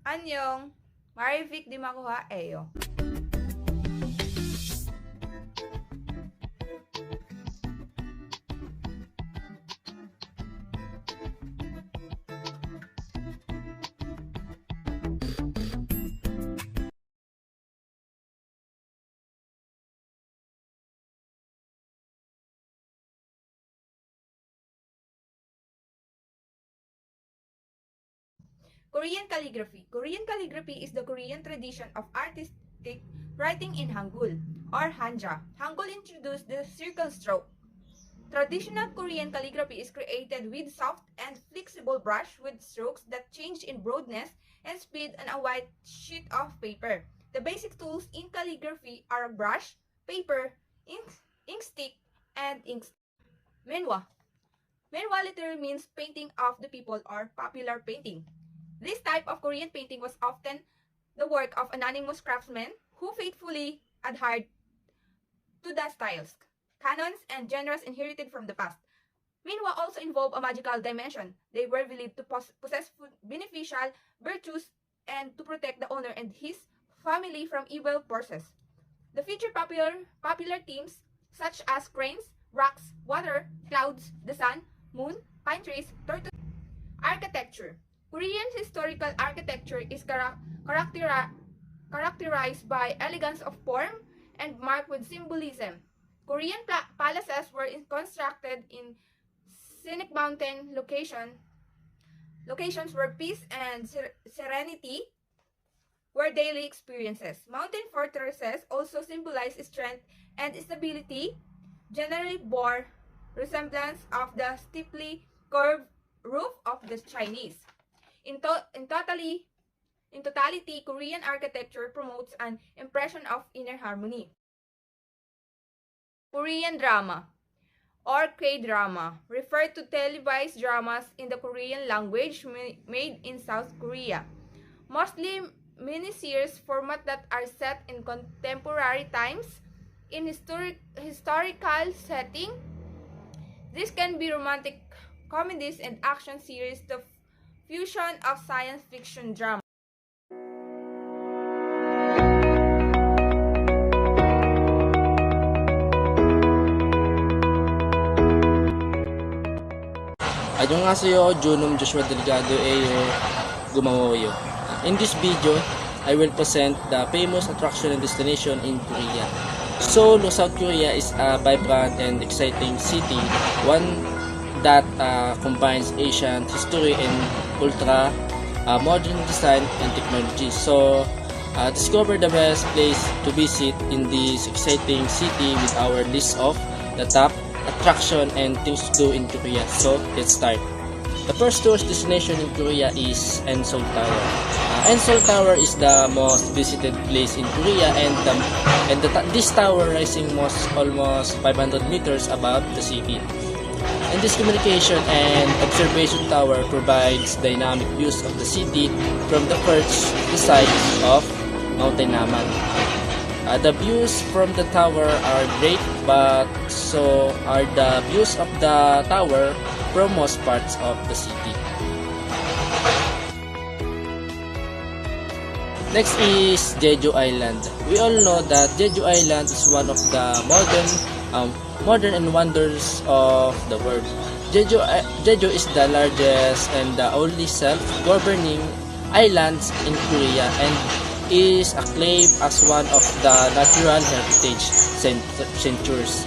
Anyong, Marivic di makuha eyo. Korean calligraphy. Korean calligraphy is the Korean tradition of artistic writing in Hangul or Hanja. Hangul introduced the circle stroke. Traditional Korean calligraphy is created with soft and flexible brush with strokes that change in broadness and speed on a white sheet of paper. The basic tools in calligraphy are a brush, paper, ink stick, and ink. Menwa. Menwa literally means painting of the people or popular painting. This type of Korean painting was often the work of anonymous craftsmen who faithfully adhered to the styles, canons, and genres inherited from the past. Minhwa also involved a magical dimension. They were believed to possess beneficial virtues and to protect the owner and his family from evil forces. The featured popular themes such as cranes, rocks, water, clouds, the sun, moon, pine trees, tortoise. Architecture. Korean historical architecture is characterized by elegance of form and marked with symbolism. Korean palaces were constructed in scenic mountain locations where peace and serenity were daily experiences. Mountain fortresses also symbolize strength and stability, generally bore resemblance of the steeply curved roof of the Chinese. In totality, Korean architecture promotes an impression of inner harmony. Korean drama or K-drama refer to televised dramas in the Korean language made in South Korea. Mostly miniseries format that are set in contemporary times in historical setting. This can be romantic comedies and action series, the fusion of science fiction drama. Annyeonghaseyo, Junum Joshua Delgado Eyo Gumawoyo. In this video, I will present the famous attraction and destination in Korea. Seoul, South Korea is a vibrant and exciting city, one that combines ancient history and ultra modern design and technology. So, discover the best place to visit in this exciting city with our list of the top attraction and things to do in Korea. So, let's start. The first tourist destination in Korea is Ensol Tower. Ensol Tower is the most visited place in Korea, and this tower rising almost 500 meters above the city. And this communication and observation tower provides dynamic views of the city from the perch to the sides of Mount Naman. The views from the tower are great, but so are the views of the tower from most parts of the city. Next is Jeju Island. We all know that Jeju Island is one of the modern and wonders of the world. Jeju is the largest and the only self-governing islands in Korea and is acclaimed as one of the natural heritage centers.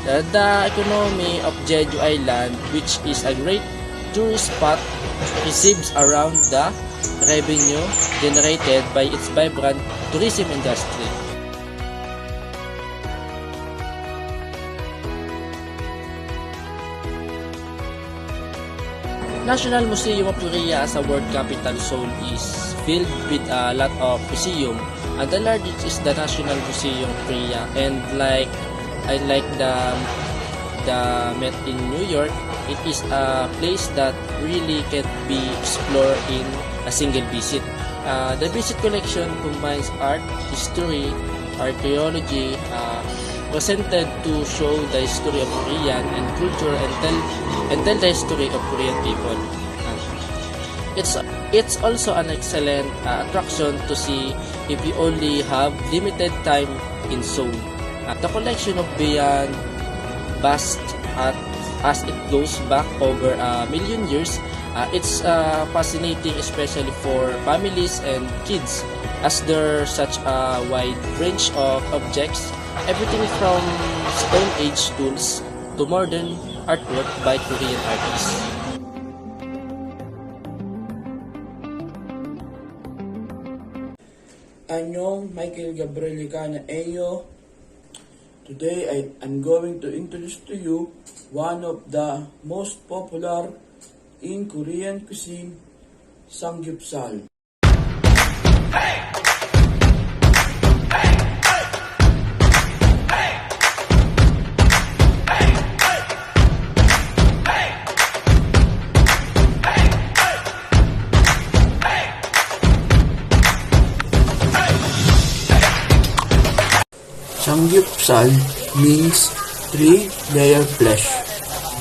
The economy of Jeju Island, which is a great tourist spot, receives around the revenue generated by its vibrant tourism industry. National Museum of Korea as a world capital zone is filled with a lot of museum, and the largest is the National Museum of Korea. And I like the Met in New York, it is a place that really can be explored in a single visit. The visit collection combines art, history, archaeology, presented to show the history of Korean and culture and tell the history of Korean people. It's also an excellent attraction to see if you only have limited time in Seoul. The collection of beyond vast as it goes back over a million years. It's fascinating, especially for families and kids, as there's such a wide range of objects, everything from Stone Age tools to modern artwork by Korean artists. Annyeong, Michael Gabriel Licana Eyo. Today I'm going to introduce to you one of the most popular in Korean cuisine, samgyeopsal. Samgyeopsal means three-layer flesh,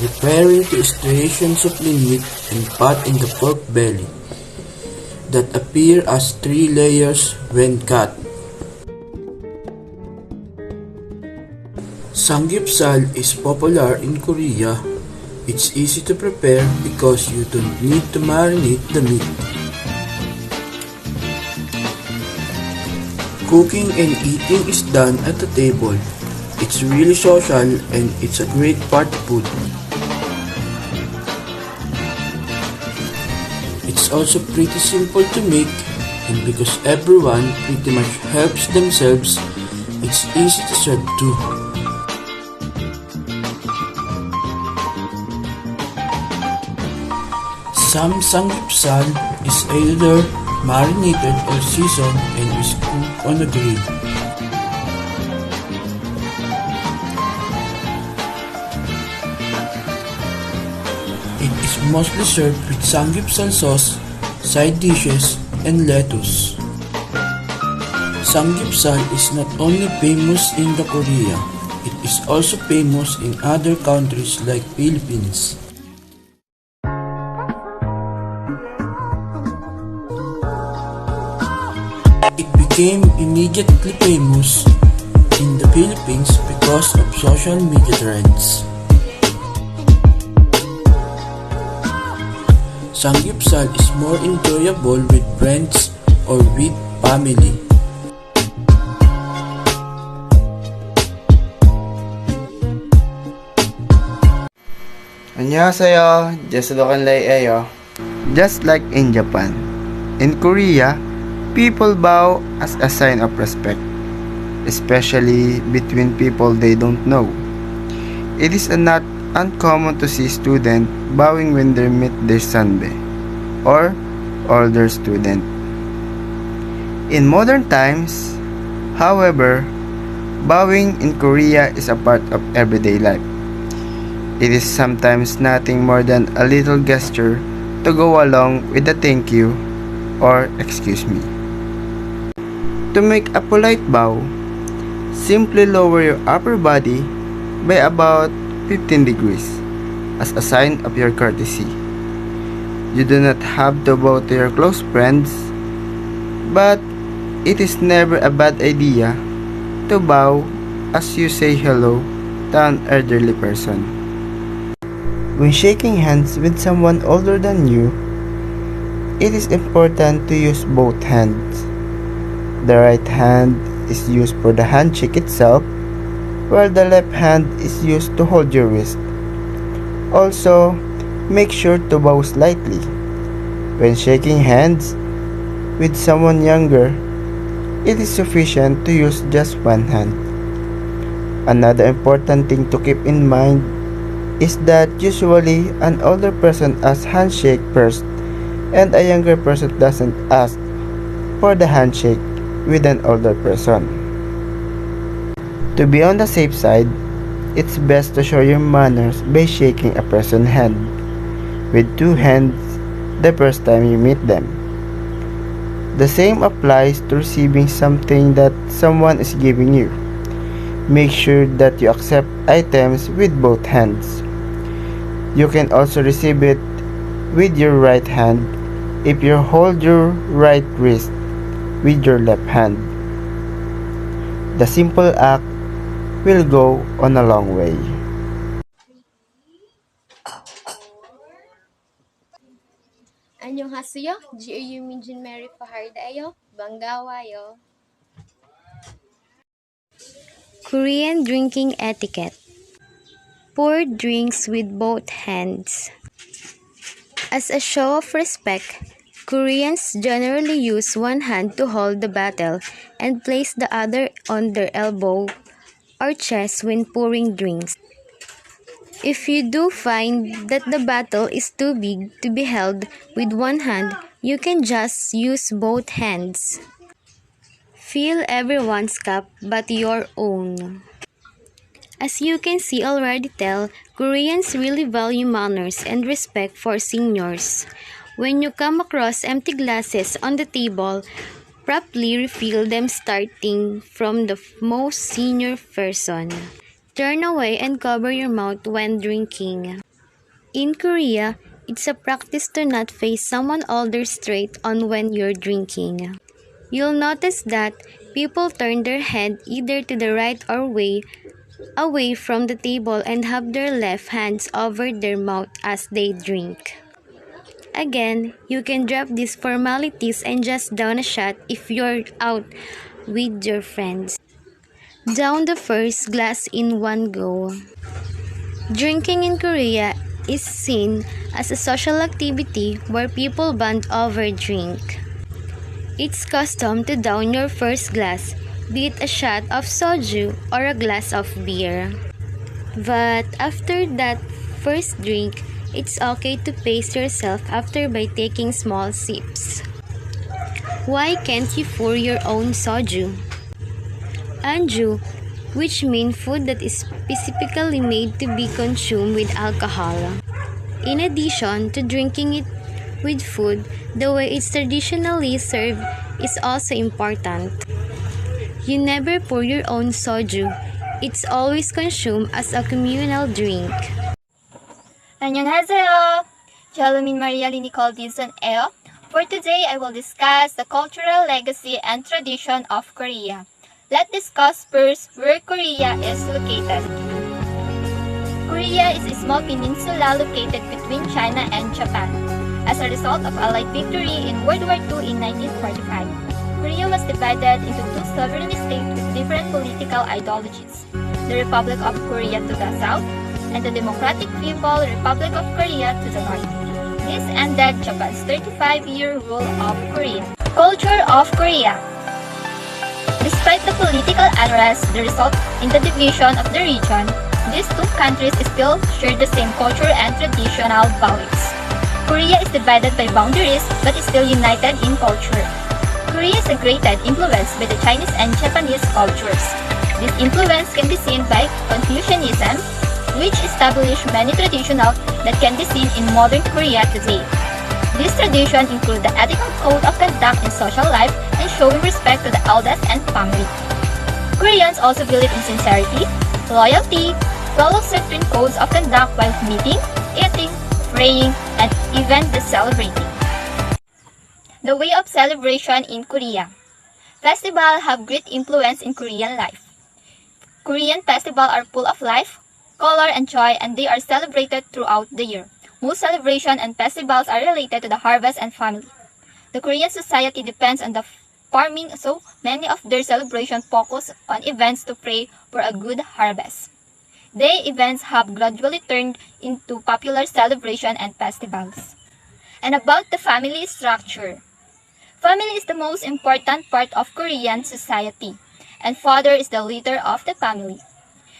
referring to striations of lean meat and fat in the pork belly that appear as three layers when cut. Samgyeopsal is popular in Korea. It's easy to prepare because you don't need to marinate the meat. Cooking and eating is done at the table. It's really social and it's a great party food. It's also pretty simple to make, and because everyone pretty much helps themselves, it's easy to serve too. Some samgyeopsal is either marinated or seasoned and is cooked on a grill. It is mostly served with samgyeopsal sauce, side dishes, and lettuce. Samgyeopsal is not only famous in the Korea, it is also famous in other countries like Philippines. It became immediately famous in the Philippines because of social media trends. Samgyeopsal is more enjoyable with friends or with family. 안녕하세요. Jesudokan Eyo. Just like in Japan, in Korea, people bow as a sign of respect, especially between people they don't know. It is not uncommon to see students bowing when they meet their sanbe or older student. In modern times, however, bowing in Korea is a part of everyday life. It is sometimes nothing more than a little gesture to go along with a thank you or excuse me. To make a polite bow, simply lower your upper body by about 15 degrees as a sign of your courtesy. You do not have to bow to your close friends, but it is never a bad idea to bow as you say hello to an elderly person. When shaking hands with someone older than you, it is important to use both hands. The right hand is used for the handshake itself, while the left hand is used to hold your wrist. Also, make sure to bow slightly. When shaking hands with someone younger, it is sufficient to use just one hand. Another important thing to keep in mind is that usually an older person asks handshake first and a younger person doesn't ask for the handshake with an older person. To be on the safe side, it's best to show your manners by shaking a person's hand with two hands the first time you meet them. The same applies to receiving something that someone is giving you. Make sure that you accept items with both hands. You can also receive it with your right hand if you hold your right wrist with your left hand. The simple act will go on a long way. 안녕하세요. GAU Minjin Mary Fajardayo, Bangawayo. Korean drinking etiquette. Pour drinks with both hands. As a show of respect, Koreans generally use one hand to hold the bottle and place the other on their elbow or chest when pouring drinks. If you do find that the bottle is too big to be held with one hand, you can just use both hands. Fill everyone's cup but your own. As you can see already tell, Koreans really value manners and respect for seniors. When you come across empty glasses on the table, promptly refill them starting from the most senior person. Turn away and cover your mouth when drinking. In Korea, it's a practice to not face someone older straight on when you're drinking. You'll notice that people turn their head either to the right or away from the table and have their left hands over their mouth as they drink. Again, you can drop these formalities and just down a shot if you're out with your friends. Down the first glass in one go. Drinking in Korea is seen as a social activity where people bond over drink. It's custom to down your first glass, be it a shot of soju or a glass of beer. But after that first drink, it's okay to pace yourself after by taking small sips. Why can't you pour your own soju? Anju, which means food that is specifically made to be consumed with alcohol. In addition to drinking it with food, the way it's traditionally served is also important. You never pour your own soju. It's always consumed as a communal drink. 안녕하세요. Jolomin Maria Nicole Dizon-eo. For today, I will discuss the cultural legacy and tradition of Korea. Let's discuss first where Korea is located. Korea is a small peninsula located between China and Japan. As a result of Allied victory in World War II in 1945, Korea was divided into two sovereign states with different political ideologies, the Republic of Korea to the south and the Democratic People's Republic of Korea to the north. This ended Japan's 35-year rule of Korea. Culture of Korea. Despite the political unrest that resulted in the division of the region, these two countries still share the same culture and traditional values. Korea is divided by boundaries but is still united in culture. Korea is a great influence by the Chinese and Japanese cultures. This influence can be seen by Confucianism, which established many traditions that can be seen in modern Korea today. These traditions include the ethical code of conduct in social life and showing respect to the elders and family. Koreans also believe in sincerity, loyalty, follow certain codes of conduct while meeting, eating, praying, and even the celebrating. The way of celebration in Korea. Festivals have great influence in Korean life. Korean festivals are full of life, color, and joy, and they are celebrated throughout the year. Most celebrations and festivals are related to the harvest and family. The Korean society depends on the farming, so many of their celebrations focus on events to pray for a good harvest. These events have gradually turned into popular celebrations and festivals. And about the family structure. Family is the most important part of Korean society, and father is the leader of the family.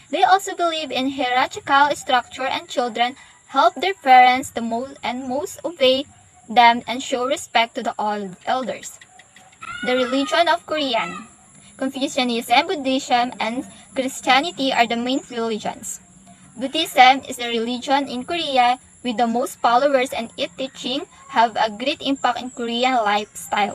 They also believe in hierarchical structure, and children help their parents the most and most obey them and show respect to the elders. The religion of Korean. Confucianism, Buddhism, and Christianity are the main religions. Buddhism is the religion in Korea with the most followers, and its teaching have a great impact in Korean lifestyle.